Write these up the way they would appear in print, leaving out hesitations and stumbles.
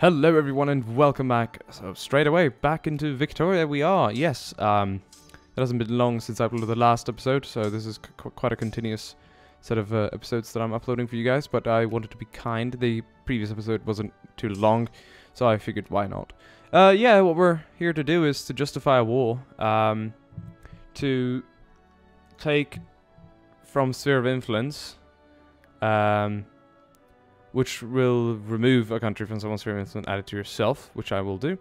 Hello everyone and welcome back. So straight away, back into Victoria we are. Yes, it hasn't been long since I uploaded the last episode, so this is quite a continuous set of episodes that I'm uploading for you guys, but I wanted to be kind. The previous episode wasn't too long, so I figured why not. Yeah, what we're here to do is to justify a war, to take from Sphere of Influence, which will remove a country from someone's sphere of influence and add it to yourself, which I will do.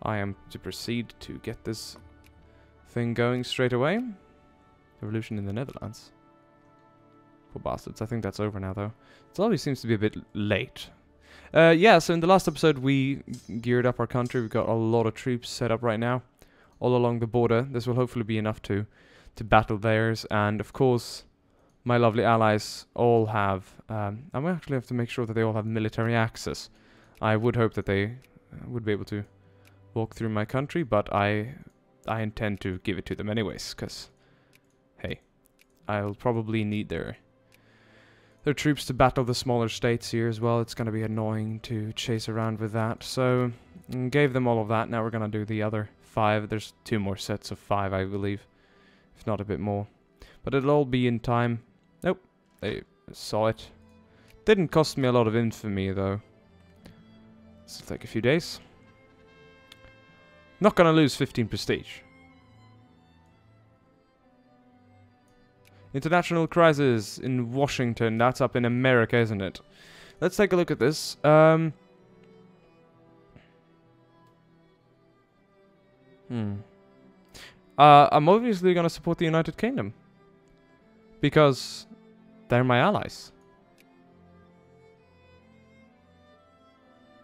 I am to proceed to get this thing going straight away. Revolution in the Netherlands. Poor bastards. I think that's over now, though. It always seems to be a bit late. Yeah, so in the last episode, we geared up our country. We've got a lot of troops set up right now, all along the border. This will hopefully be enough to battle theirs, and of course, my lovely allies all have, I might actually have to make sure that they all have military access. I would hope that they would be able to walk through my country, but I intend to give it to them anyways, because, hey, I'll probably need their troops to battle the smaller states here as well. It's going to be annoying to chase around with that, so gave them all of that. Now we're going to do the other 5. There's 2 more sets of 5, I believe, if not a bit more. But it'll all be in time. Nope, they saw it. Didn't cost me a lot of infamy, though. This will take a few days. Not gonna lose 15 prestige. International crisis in Washington. That's up in America, isn't it? Let's take a look at this. I'm obviously gonna support the United Kingdom, because they're my allies.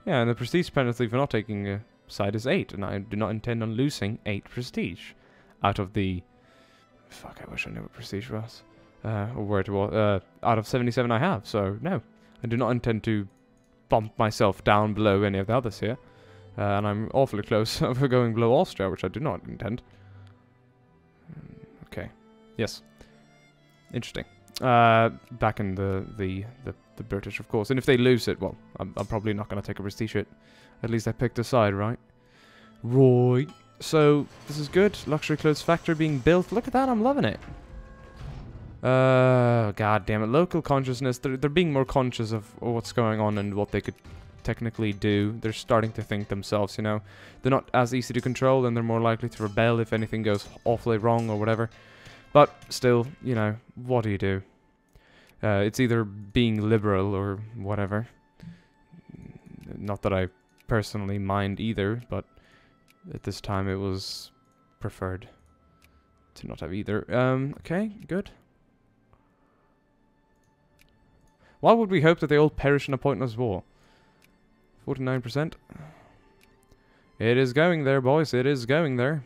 Yeah, and the prestige penalty for not taking a side is 8, and I do not intend on losing 8 prestige out of the... Fuck, I wish I knew what prestige was. Or where it was. Out of 77 I have, so no. I do not intend to bump myself down below any of the others here. And I'm awfully close of going below Austria, which I do not intend. Okay. Yes. Interesting. Back in the British, of course. And if they lose it, well, I'm probably not going to take a prestige hit. At least I picked a side, right? Right. So, this is good. Luxury clothes factory being built. Look at that, I'm loving it. God damn it. Local consciousness. They're being more conscious of what's going on and what they could technically do. They're starting to think themselves, you know. They're not as easy to control, and they're more likely to rebel if anything goes awfully wrong or whatever. But still, you know, what do you do? It's either being liberal or whatever. Not that I personally mind either, but at this time it was preferred to not have either. Okay, good. Why would we hope that they all perish in a pointless war? 49%. It is going there, boys. It is going there.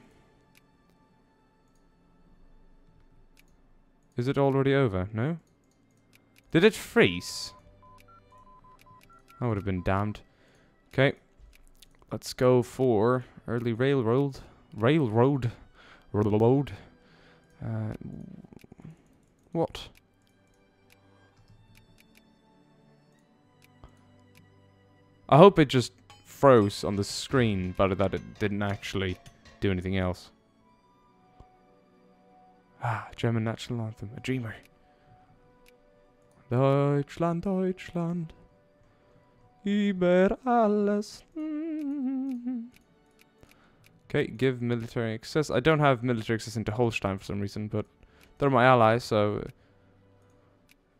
Is it already over? No? Did it freeze? I would have been damned. Okay. Let's go for early railroad. Railroad. What? I hope it just froze on the screen, but that it didn't actually do anything else. Ah, German national anthem. A dreamer. Deutschland, Deutschland. Über alles. Okay, give military access. I don't have military access into Holstein for some reason, but they're my allies, so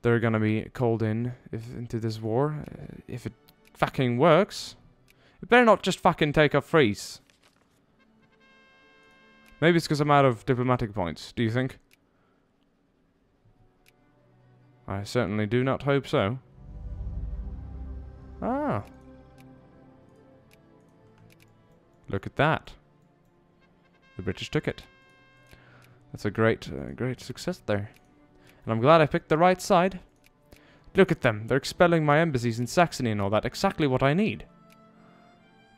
they're gonna be called in into this war. If it fucking works. It better not just fucking take a freeze. Maybe it's because I'm out of diplomatic points, do you think? I certainly do not hope so. Ah. Look at that. The British took it. That's a great success there. And I'm glad I picked the right side. Look at them. They're expelling my embassies in Saxony and all that. Exactly what I need.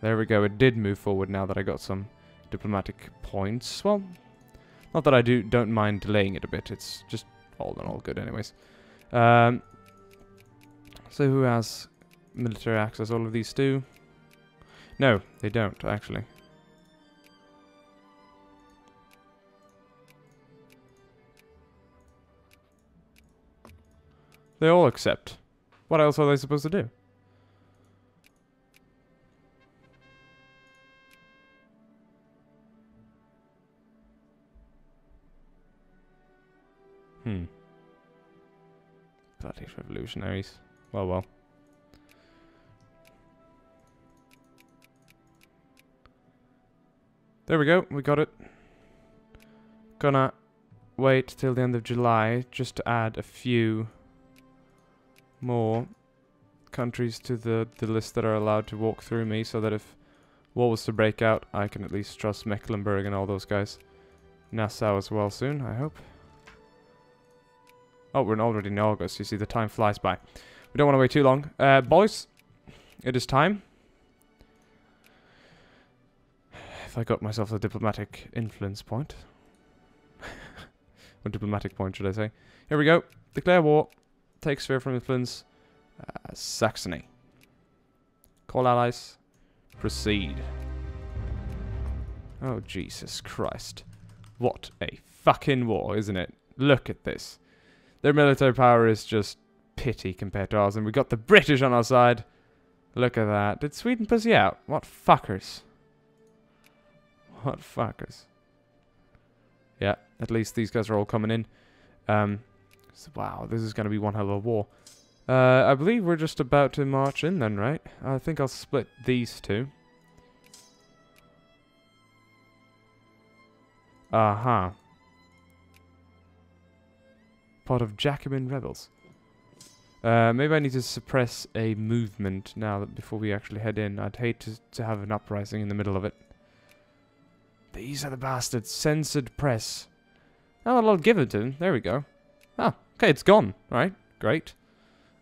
There we go. It did move forward now that I got some diplomatic points. Well, not that I don't mind delaying it a bit. It's just all in all good anyways. So who has military access? All of these do. No, they don't, actually. They all accept. What else are they supposed to do? Bloody revolutionaries. Well, well. There we go, we got it. Gonna wait till the end of July just to add a few more countries to the list that are allowed to walk through me, so that if war was to break out, I can at least trust Mecklenburg and all those guys. Nassau as well soon, I hope. Oh, we're already in August. You see, the time flies by. We don't want to wait too long. Boys, it is time. If I got myself a diplomatic influence point. Or diplomatic point, should I say. Here we go. Declare war. Take sphere from influence. Saxony. Call allies. Proceed. Oh, Jesus Christ. What a fucking war, isn't it? Look at this. Their military power is just pity compared to ours, and we got the British on our side. Look at that. Did Sweden pussy out? What fuckers. What fuckers. Yeah, at least these guys are all coming in. So wow, this is going to be one hell of a war. I believe we're just about to march in then, right? I think I'll split these two. Aha. Part of Jacobin rebels. Maybe I need to suppress a movement now that before we actually head in. I'd hate to have an uprising in the middle of it. These are the bastards. Censored press. Oh, well, I'll give it to them. There we go. Ah, okay, it's gone. Alright, great.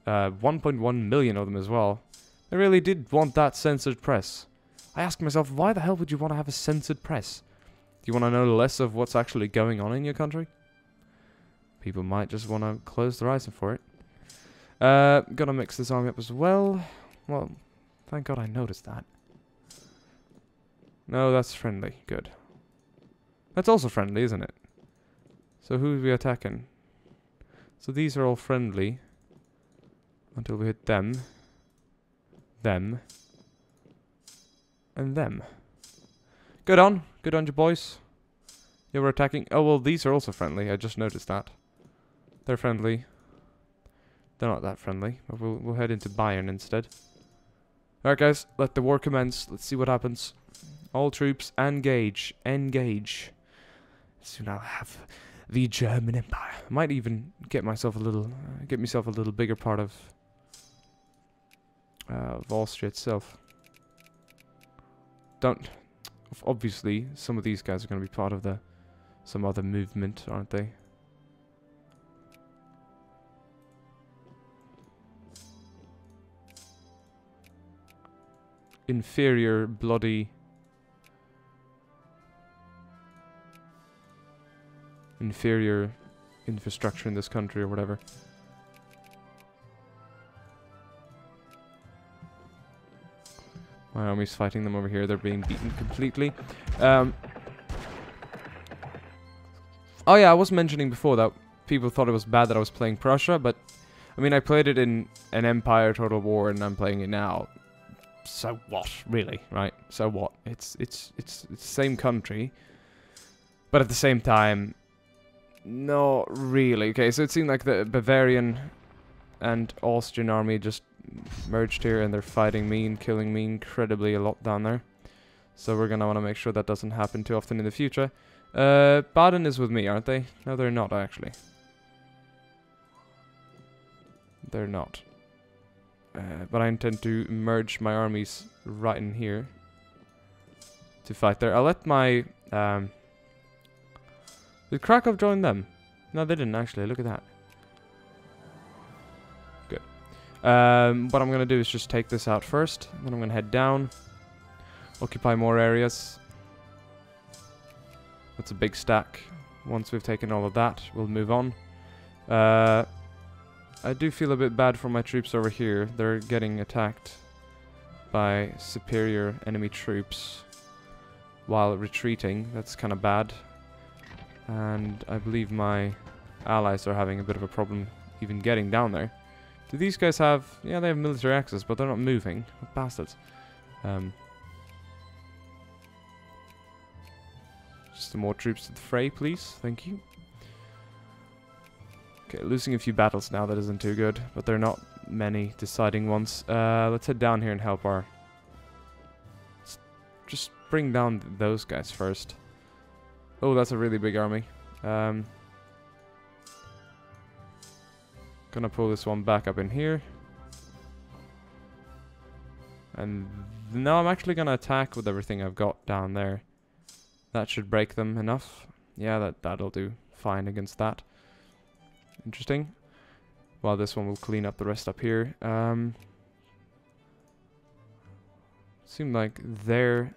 1.1 million of them as well. They really did want that censored press. I ask myself, why the hell would you want to have a censored press? Do you want to know less of what's actually going on in your country? People might just want to close their eyes for it. Gonna mix this army up as well. Well, thank God I noticed that. No, that's friendly. Good. That's also friendly, isn't it? So who are we attacking? So these are all friendly. Until we hit them. Them. And them. Good on. Good on you boys. Yeah, we're attacking. Oh, well, these are also friendly. I just noticed that. They're friendly. They're not that friendly. But we'll head into Bayern instead. Alright, guys. Let the war commence. Let's see what happens. All troops, engage. Engage. Soon I'll have the German Empire. I might even get myself a little... get myself a little bigger part of Austria itself. Don't... Obviously, some of these guys are going to be part of the... some other movement, aren't they? Inferior, bloody... inferior infrastructure in this country or whatever. My army's fighting them over here. They're being beaten completely. Oh yeah, I was mentioning before that people thought it was bad that I was playing Prussia, but I mean I played it in an Empire Total War and I'm playing it now. So what, really, right? So what? It's the same country, but at the same time, not really. Okay, so it seemed like the Bavarian and Austrian army just merged here and they're fighting me and killing me incredibly a lot down there. So we're gonna want to make sure that doesn't happen too often in the future. Baden is with me, aren't they? No, they're not, actually. They're not. But I intend to merge my armies right in here to fight there. I'll let my... Did Krakow join them? No, they didn't, actually. Look at that. Good. What I'm going to do is just take this out first. Then I'm going to head down. Occupy more areas. That's a big stack. Once we've taken all of that, we'll move on. I do feel a bit bad for my troops over here. They're getting attacked by superior enemy troops while retreating. That's kind of bad. And I believe my allies are having a bit of a problem even getting down there. Do these guys have... Yeah, they have military access, but they're not moving. What bastards. Just some more troops to the fray, please. Thank you. Okay, losing a few battles now. That isn't too good, but they're not many deciding ones. Let's head down here and help our... Let's just bring down those guys first. Oh, that's a really big army. Gonna pull this one back up in here. And now I'm actually gonna attack with everything I've got down there. That should break them enough. Yeah, that'll do fine against that. Interesting. While this one will clean up the rest up here. Seemed like their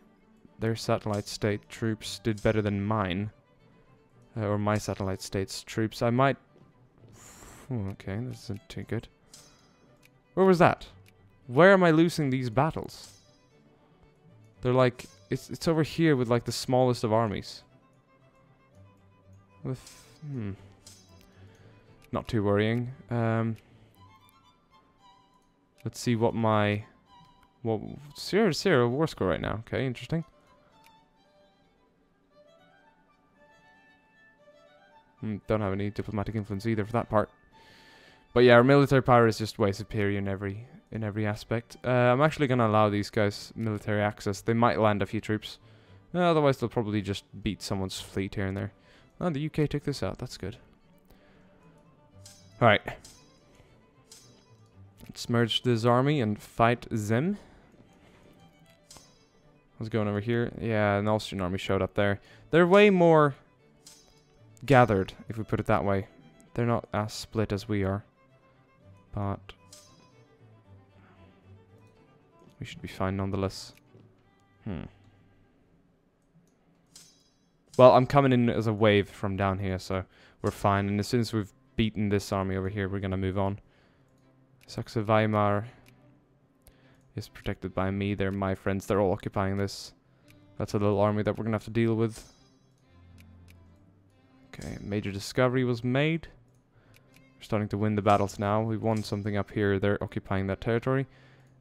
satellite state troops did better than mine. Or my satellite state's troops. I might... okay, this isn't too good. Where was that? Where am I losing these battles? They're like... It's over here with like the smallest of armies. With... Not too worrying. Let's see what my... Well, 0-0 war score right now. Okay, interesting. Don't have any diplomatic influence either for that part. But yeah, our military power is just way superior in every aspect. I'm actually going to allow these guys military access. They might land a few troops. Otherwise, they'll probably just beat someone's fleet here and there. Oh, the UK took this out. That's good. Alright. Let's merge this army and fight them. What's going over here? Yeah, an Austrian army showed up there. They're way more gathered, if we put it that way. They're not as split as we are. But we should be fine nonetheless. Well, I'm coming in as a wave from down here, so we're fine. And as soon as we've beaten this army over here, we're going to move on. Saxe Weimar is protected by me. They're my friends. They're all occupying this. That's a little army that we're going to have to deal with. Okay, major discovery was made. We're starting to win the battles now. We won something up here. They're occupying that territory.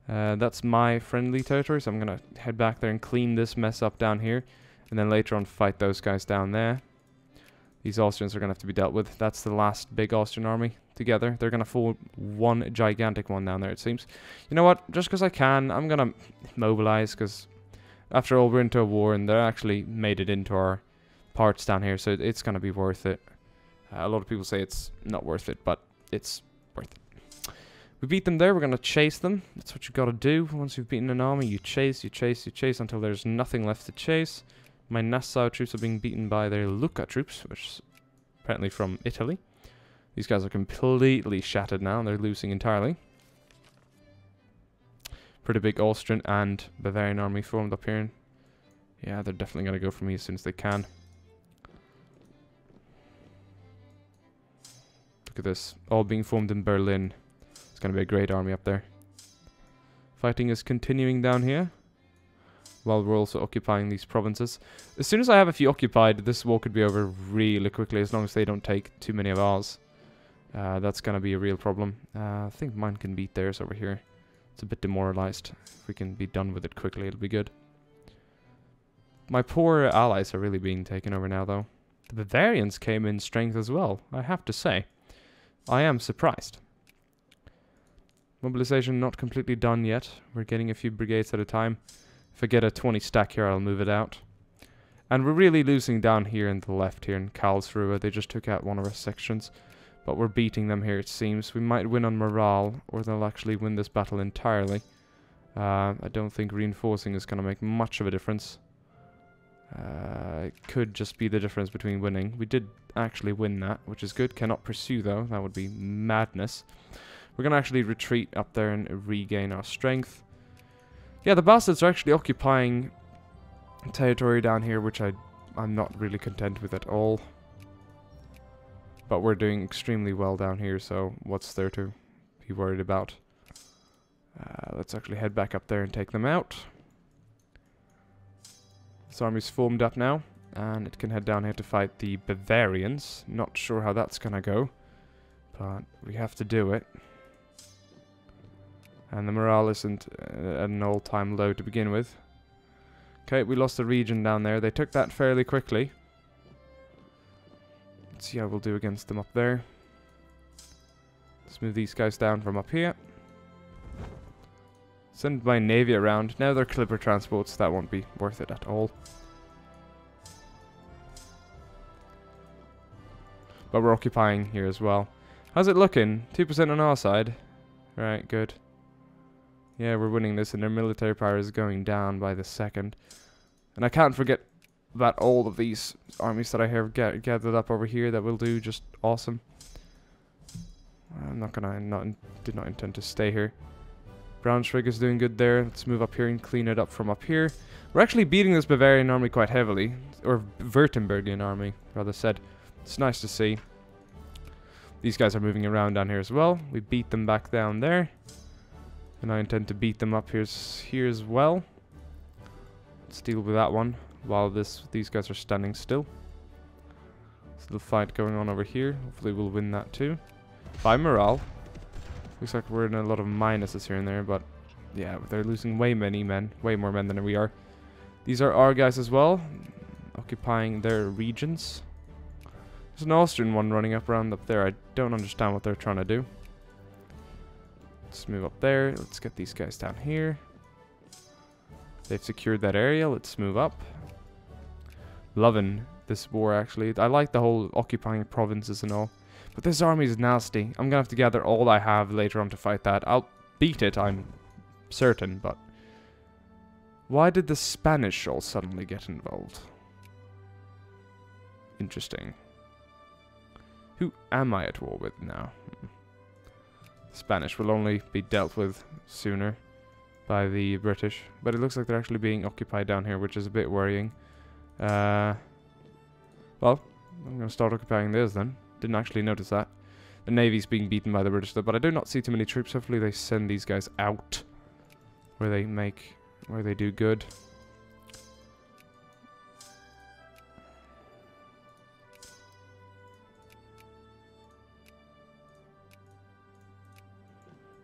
That's my friendly territory, so I'm going to head back there and clean this mess up down here. And then later on fight those guys down there. These Austrians are going to have to be dealt with. That's the last big Austrian army together. They're going to fall one gigantic one down there, it seems. You know what? Just because I can, I'm going to mobilize, because after all, we're into a war, and they actually made it into our parts down here, so it's going to be worth it. A lot of people say it's not worth it, but it's worth it. We beat them there. We're going to chase them. That's what you've got to do. Once you've beaten an army, you chase, you chase, you chase until there's nothing left to chase. My Nassau troops are being beaten by their Lucca troops, which is apparently from Italy. These guys are completely shattered now, and they're losing entirely. Pretty big Austrian and Bavarian army formed up here. Yeah, they're definitely going to go for me as soon as they can. Look at this. All being formed in Berlin. It's going to be a great army up there. Fighting is continuing down here, while we're also occupying these provinces. As soon as I have a few occupied, this war could be over really quickly, as long as they don't take too many of ours. That's going to be a real problem. I think mine can beat theirs over here. It's a bit demoralized. If we can be done with it quickly, it'll be good. My poor allies are really being taken over now, though. The Bavarians came in strength as well, I have to say. I am surprised. Mobilization not completely done yet. We're getting a few brigades at a time. If I get a 20 stack here, I'll move it out. And we're really losing down here in the left here in Karlsruhe. They just took out one of our sections. But we're beating them here, it seems. We might win on morale, or they'll actually win this battle entirely. I don't think reinforcing is going to make much of a difference. It could just be the difference between winning. We did actually win that, which is good. Cannot pursue, though. That would be madness. We're going to actually retreat up there and regain our strength. Yeah, the bastards are actually occupying territory down here, which I'm not really content with at all. But we're doing extremely well down here, so what's there to be worried about? Let's actually head back up there and take them out. This army's formed up now, and it can head down here to fight the Bavarians. Not sure how that's gonna go, but we have to do it. And the morale isn't at an all-time low to begin with. Okay, we lost the region down there. They took that fairly quickly. Let's see how we'll do against them up there. Let's move these guys down from up here. Send my navy around. Now they're clipper transports. That won't be worth it at all. But we're occupying here as well. How's it looking? 2% on our side. Right, good. Yeah, we're winning this, and their military power is going down by the second. And I can't forget about all of these armies that I have gathered up over here that will do just awesome. I'm not gonna... did not intend to stay here. Braunschweig is doing good there. Let's move up here and clean it up from up here. We're actually beating this Bavarian army quite heavily. Or Württembergian army, rather said. It's nice to see. These guys are moving around down here as well. We beat them back down there. And I intend to beat them up here as well. Let's deal with that one while these guys are standing still. There's a little fight going on over here. Hopefully we'll win that too. By morale. Looks like we're in a lot of minuses here and there, but yeah, they're losing way more men than we are. These are our guys as well, occupying their regions. There's an Austrian one running around up there. I don't understand what they're trying to do. Let's move up there. Let's get these guys down here. They've secured that area. Let's move up. Loving this war, actually. I like the whole occupying provinces and all. But this army is nasty. I'm gonna have to gather all I have later on to fight that. I'll beat it, I'm certain, but... Why did the Spanish all suddenly get involved? Interesting. Who am I at war with now? Spanish will only be dealt with sooner by the British. But it looks like they're actually being occupied down here, which is a bit worrying. Well, I'm gonna start occupying theirs then. Didn't actually notice that. The Navy's being beaten by the British though, but I do not see too many troops. Hopefully they send these guys out where they do good.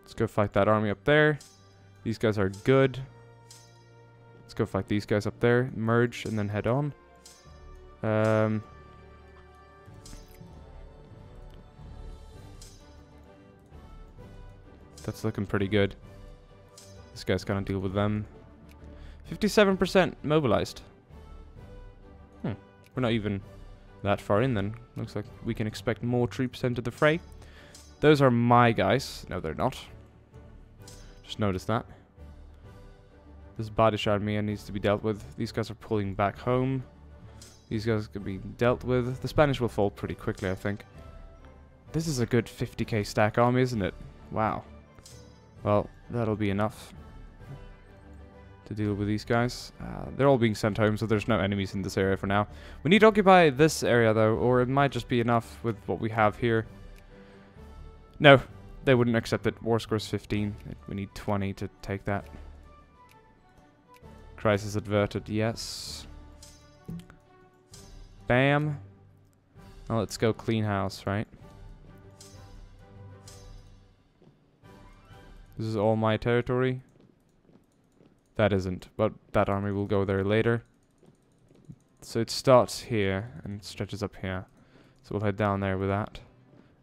Let's go fight that army up there. These guys are good. Let's go fight these guys up there. Merge and then head on. That's looking pretty good. This guy's gonna deal with them. 57% mobilized. We're not even that far in then. Looks like we can expect more troops into the fray. Those are my guys. No, they're not. Just noticed that. This Badish army needs to be dealt with. These guys are pulling back home. These guys could be dealt with. The Spanish will fall pretty quickly, I think. This is a good 50k stack army, isn't it? Wow. Well, that'll be enough to deal with these guys. They're all being sent home, so there's no enemies in this area for now. We need to occupy this area, though, or it might just be enough with what we have here. No, they wouldn't accept it. War score's 15. We need 20 to take that. Crisis averted, yes. Bam. Now let's go clean house, right? This is all my territory. That isn't, but that army will go there later. So it starts here and stretches up here. So we'll head down there with that.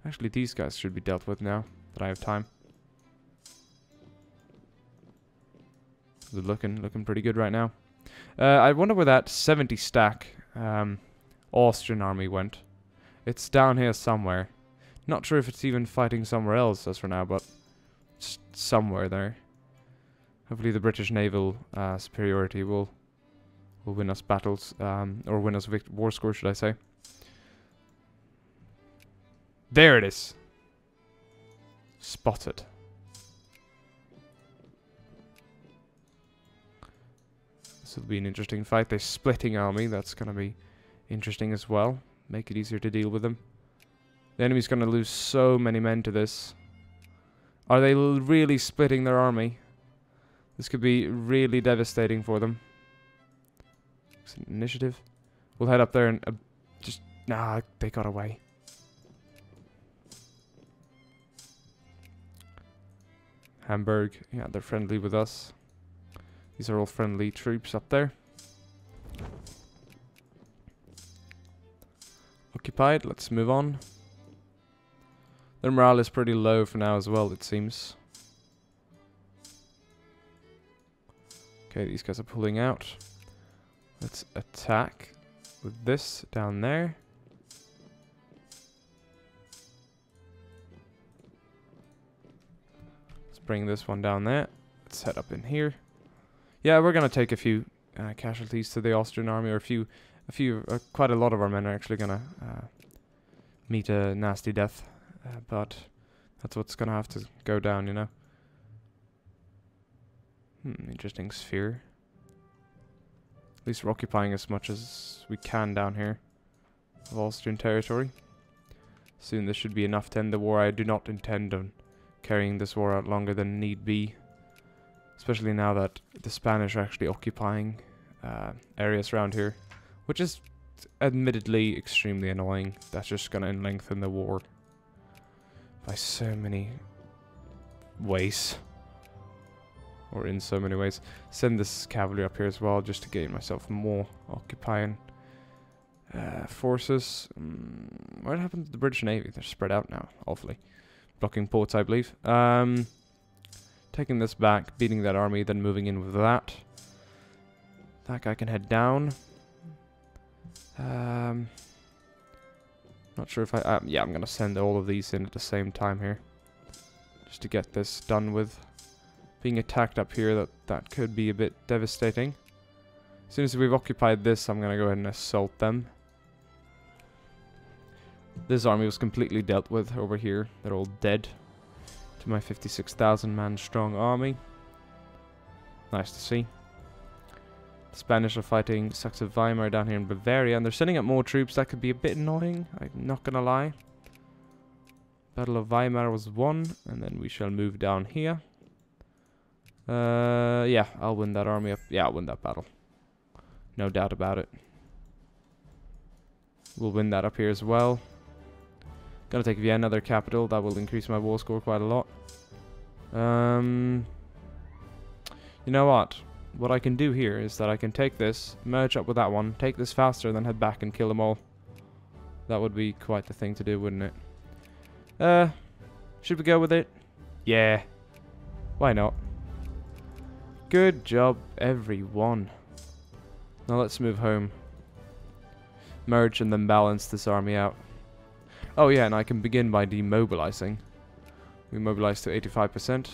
Actually, these guys should be dealt with now that I have time. They're looking pretty good right now. I wonder where that 70 stack Austrian army went. It's down here somewhere. Not sure if it's even fighting somewhere else as for now, but it's somewhere there. Hopefully the British naval superiority will win us battles, or win us war score, should I say. There it is. Spotted. This will be an interesting fight. They're splitting army. That's going to be interesting as well. Make it easier to deal with them. The enemy's going to lose so many men to this. Are they really splitting their army? This could be really devastating for them. Initiative. We'll head up there and just... Nah, they got away. Hamburg. Yeah, they're friendly with us. These are all friendly troops up there. Occupied. Let's move on. Their morale is pretty low for now as well, it seems. Okay, these guys are pulling out. Let's attack with this down there. Let's bring this one down there. Let's head up in here. Yeah, we're gonna take a few casualties to the Austrian army, or quite a lot of our men are actually gonna meet a nasty death. But that's what's gonna have to go down, you know. Interesting sphere. At least we're occupying as much as we can down here of Austrian territory. Soon this should be enough to end the war. I do not intend on carrying this war out longer than need be. Especially now that the Spanish are actually occupying areas around here. Which is admittedly extremely annoying. That's just gonna lengthen the war by so many ways. Or in so many ways. Send this cavalry up here as well, just to gain myself more occupying forces. What happened to the British Navy? They're spread out now, awfully. Blocking ports, I believe. Taking this back, beating that army, then moving in with that. That guy can head down. Not sure if I... yeah, I'm gonna send all of these in at the same time here. Just to get this done with. Being attacked up here, that could be a bit devastating. As soon as we've occupied this, I'm gonna go ahead and assault them. This army was completely dealt with over here. They're all dead to my 56,000 man strong army. Nice to see. The Spanish are fighting Saxe Weimar down here in Bavaria, and they're sending up more troops. That could be a bit annoying, I'm not gonna lie. Battle of Weimar was won, and then we shall move down here. Yeah, I'll win that army up. Yeah, I'll win that battle. No doubt about it. We'll win that up here as well. Gonna take Vienna, their capital. That will increase my war score quite a lot. You know what? What I can do here is that I can take this, merge up with that one, take this faster, then head back and kill them all. That would be quite the thing to do, wouldn't it? Should we go with it? Yeah. Why not? Good job, everyone. Now let's move home. Merge and then balance this army out. Oh yeah, and I can begin by demobilizing. We mobilized to 85%.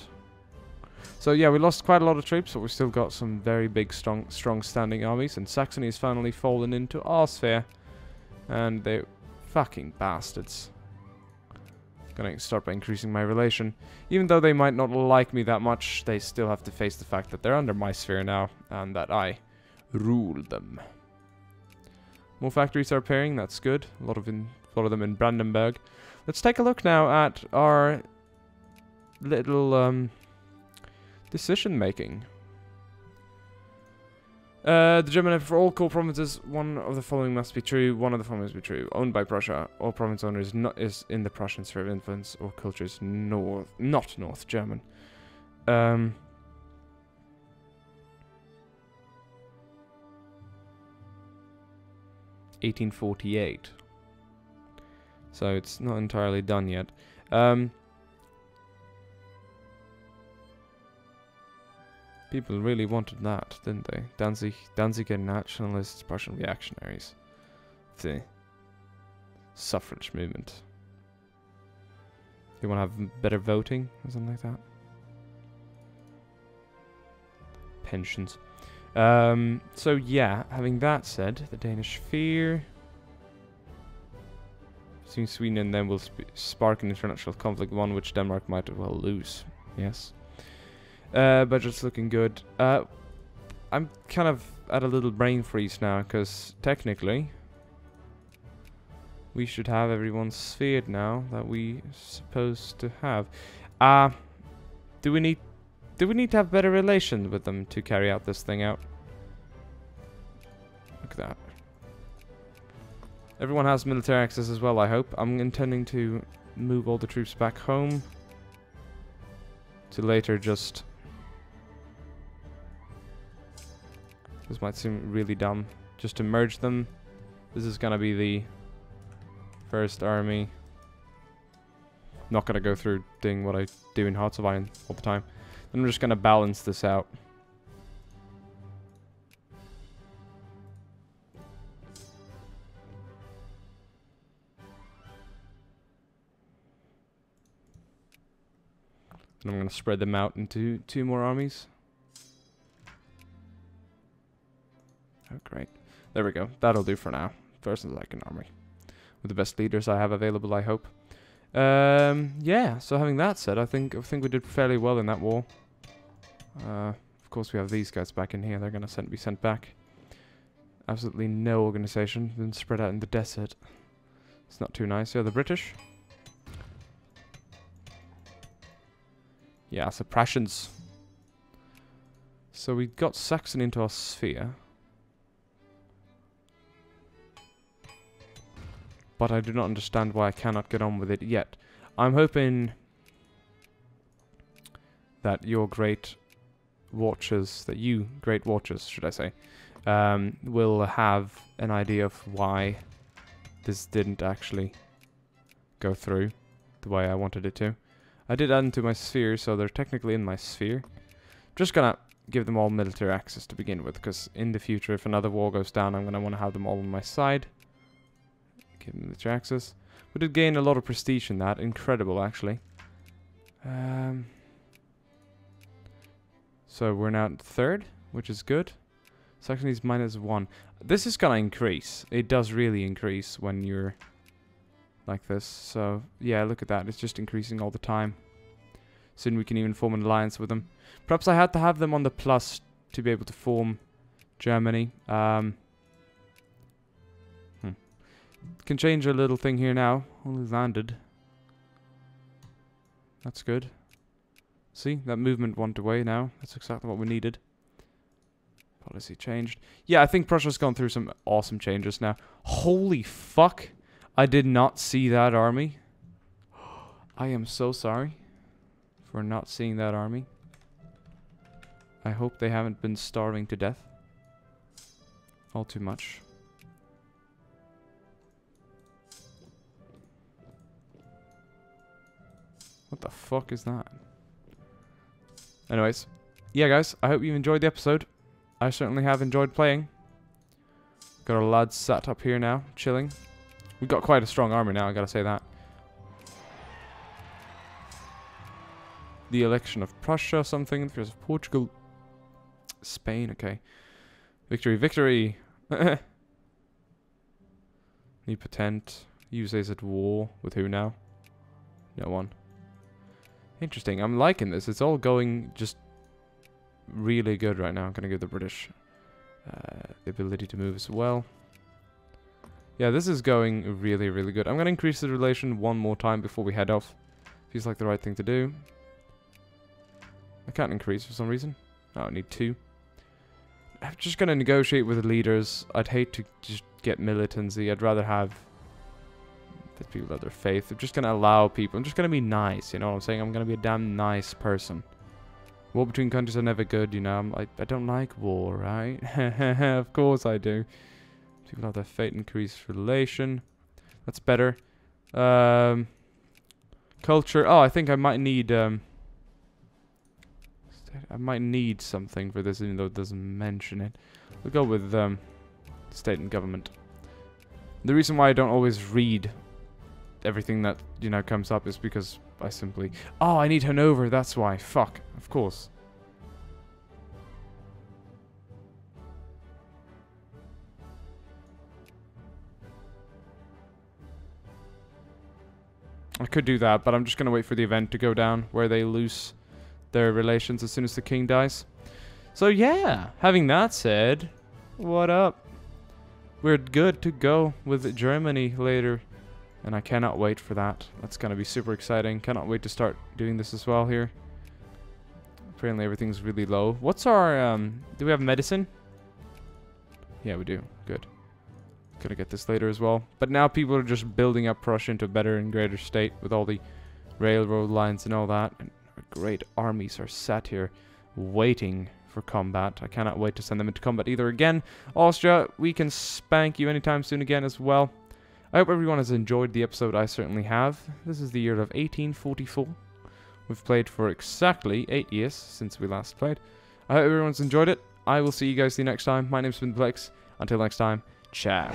So yeah, we lost quite a lot of troops, but we've still got some very big, strong standing armies. And Saxony has finally fallen into our sphere. And they fucking bastards. Gonna start by increasing my relation. Even though they might not like me that much, they still have to face the fact that they're under my sphere now, and that I rule them. More factories are appearing, that's good. A lot of them in Brandenburg. Let's take a look now at our little decision making. The German for all core provinces, one of the following must be true, one of the following must be true. Owned by Prussia, all province owner is in the Prussian sphere of influence, or culture is not North German. 1848. So it's not entirely done yet. People really wanted that, didn't they? Danziger nationalists, Prussian reactionaries. The suffrage movement. You want to have better voting or something like that? Pensions. So yeah, having that said, the Danish fear. Soon Sweden and then will spark an international conflict, one which Denmark might well lose. Yes. Budget's looking good. I'm kind of at a little brain freeze now, because technically we should have everyone sphered now that we supposed to have. Do we need to have better relation with them to carry out this thing out? Look at that. Everyone has military access as well, I hope. I'm intending to move all the troops back home to later just... This might seem really dumb. Just to merge them. This is gonna be the first army. Not gonna go through doing what I do in Hearts of Iron all the time. Then I'm just gonna balance this out. And I'm gonna spread them out into 2 more armies. Oh, great. There we go. That'll do for now. First and second army. With the best leaders I have available, I hope. Yeah, so having that said, I think we did fairly well in that war. Of course we have these guys back in here. They're gonna be sent back. Absolutely no organization. Been spread out in the desert. It's not too nice. Yeah, the British. Yeah, suppressions. So we got Saxony into our sphere. But I do not understand why I cannot get on with it yet. I'm hoping that you great watchers, should I say, will have an idea of why this didn't actually go through the way I wanted it to. I did add them to my sphere, so they're technically in my sphere. Just gonna give them all military access to begin with, because in the future, if another war goes down, I'm gonna want to have them all on my side. Give them military access. We did gain a lot of prestige in that. Incredible, actually. So we're now at 3rd, which is good. Saxony's -1. This is gonna increase. It does really increase when you're like this. So, yeah, look at that. It's just increasing all the time. Soon we can even form an alliance with them. Perhaps I had to have them on the plus to be able to form Germany. Can change a little thing here now. Only landed. That's good. See, that movement went away now. That's exactly what we needed. Policy changed. Yeah, I think Prussia's gone through some awesome changes now. Holy fuck! I did not see that army. I am so sorry for not seeing that army. I hope they haven't been starving to death. All too much. What the fuck is that? Anyways, yeah guys, I hope you enjoyed the episode. I certainly have enjoyed playing. Got our lads sat up here now, chilling. We've got quite a strong army now, I gotta say that. The election of Prussia, something. There's Portugal. Spain, okay. Victory, victory! New patent. USA's at war. With who now? No one. Interesting. I'm liking this. It's all going just really good right now. I'm gonna give the British the ability to move as well. Yeah, this is going really, really good. I'm gonna increase the relation one more time before we head off. Feels like the right thing to do. I can't increase for some reason. Oh, I need 2. I'm just gonna negotiate with the leaders. I'd hate to just get militancy. I'd rather have the people have their faith. I'm just gonna allow people. I'm just gonna be nice, you know what I'm saying? I'm gonna be a damn nice person. War between countries are never good, you know. I don't like war, right? Of course I do. People have their faith, increased relation. That's better. Culture. Oh, I think I might need something for this, even though it doesn't mention it. We'll go with state and government. The reason why I don't always read everything that, you know, comes up is because I simply... Oh, I need Hanover, that's why. Fuck, of course. I could do that, but I'm just going to wait for the event to go down where they lose their relations as soon as the king dies. So yeah, having that said, what up? We're good to go with Germany later. And I cannot wait for that. That's going to be super exciting. Cannot wait to start doing this as well here. Apparently everything's really low. What's our, do we have medicine? Yeah, we do. Good. Gonna get this later as well. But now people are just building up Prussia into a better and greater state with all the railroad lines and all that. And our great armies are sat here waiting for combat. I cannot wait to send them into combat either again. Austria, we can spank you anytime soon again as well. I hope everyone has enjoyed the episode. I certainly have. This is the year of 1844. We've played for exactly 8 years since we last played. I hope everyone's enjoyed it. I will see you guys the next time. My name's been Diplex. Until next time, ciao.